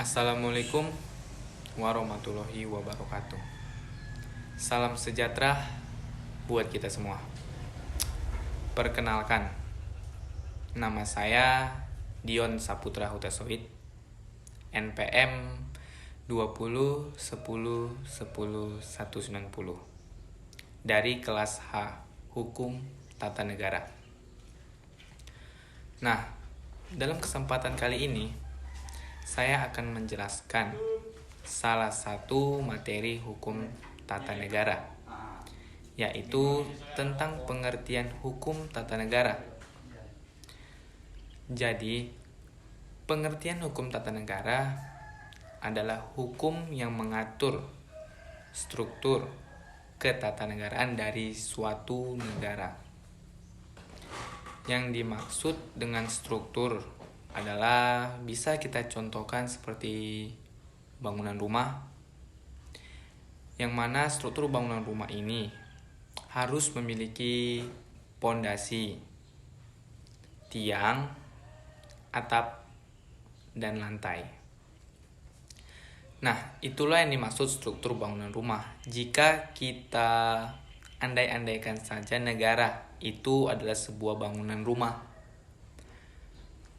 Assalamualaikum warahmatullahi wabarakatuh. Salam sejahtera buat kita semua. Perkenalkan, nama saya Dion Saputra Hutasoid, NPM 20 10 10 190 dari kelas H Hukum Tata Negara. Nah, dalam kesempatan kali ini saya akan menjelaskan salah satu materi hukum tata negara, yaitu tentang pengertian hukum tata negara. Jadi, pengertian hukum tata negara adalah hukum yang mengatur struktur ketatanegaraan dari suatu negara. Yang dimaksud dengan struktur adalah bisa kita contohkan seperti bangunan rumah, yang mana struktur bangunan rumah ini harus memiliki pondasi, tiang, atap, dan lantai. Nah, itulah yang dimaksud struktur bangunan rumah. Jika kita andai-andaikan saja negara itu adalah sebuah bangunan rumah,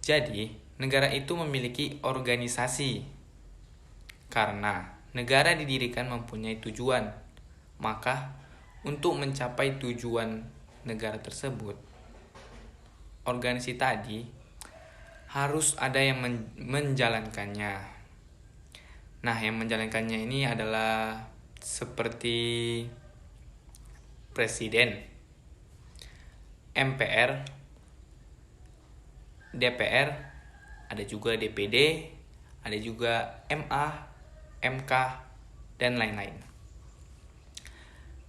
jadi, negara itu memiliki organisasi. Karena negara didirikan mempunyai tujuan, maka untuk mencapai tujuan negara tersebut, organisasi tadi harus ada yang menjalankannya. Nah, yang menjalankannya ini adalah seperti Presiden, MPR, DPR, ada juga DPD, ada juga MA, MK, dan lain-lain.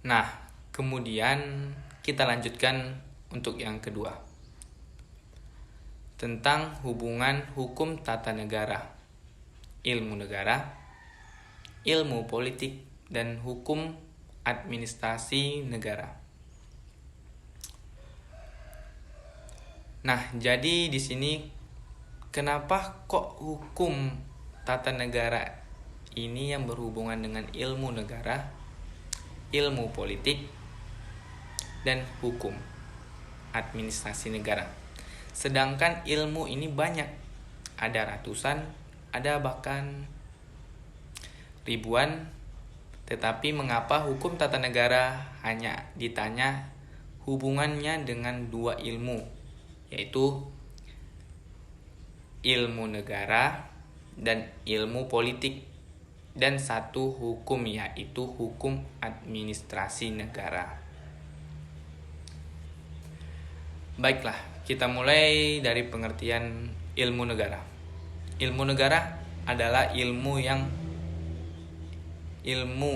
Nah, kemudian kita lanjutkan untuk yang kedua, tentang hubungan hukum tata negara, ilmu negara, ilmu politik, dan hukum administrasi negara. Nah, jadi di sini kenapa kok hukum tata negara ini yang berhubungan dengan ilmu negara, ilmu politik, dan hukum administrasi negara. Sedangkan ilmu ini banyak, ada ratusan, ada bahkan ribuan. Tetapi mengapa hukum tata negara hanya ditanya hubungannya dengan dua ilmu, yaitu ilmu negara dan ilmu politik, dan satu hukum, yaitu hukum administrasi negara. Baiklah, kita mulai dari pengertian ilmu negara. Ilmu negara adalah ilmu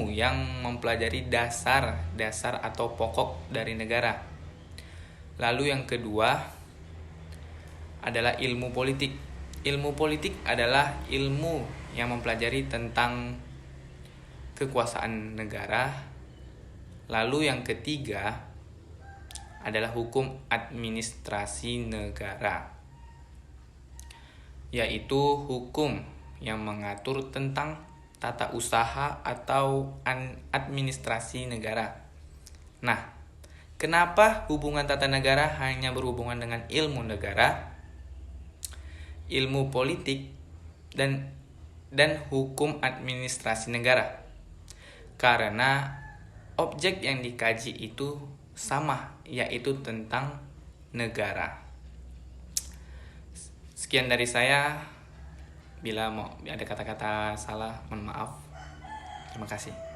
yang mempelajari dasar atau pokok dari negara. Lalu yang kedua adalah ilmu politik. Ilmu politik adalah ilmu yang mempelajari tentang kekuasaan negara. Lalu yang ketiga adalah hukum administrasi negara, yaitu hukum yang mengatur tentang tata usaha atau administrasi negara. Nah, kenapa hubungan tata negara hanya berhubungan dengan ilmu negara, ilmu politik, dan hukum administrasi negara? Karena objek yang dikaji itu sama, yaitu tentang negara. Sekian dari saya. Bila mau ada kata-kata salah, mohon maaf. Terima kasih.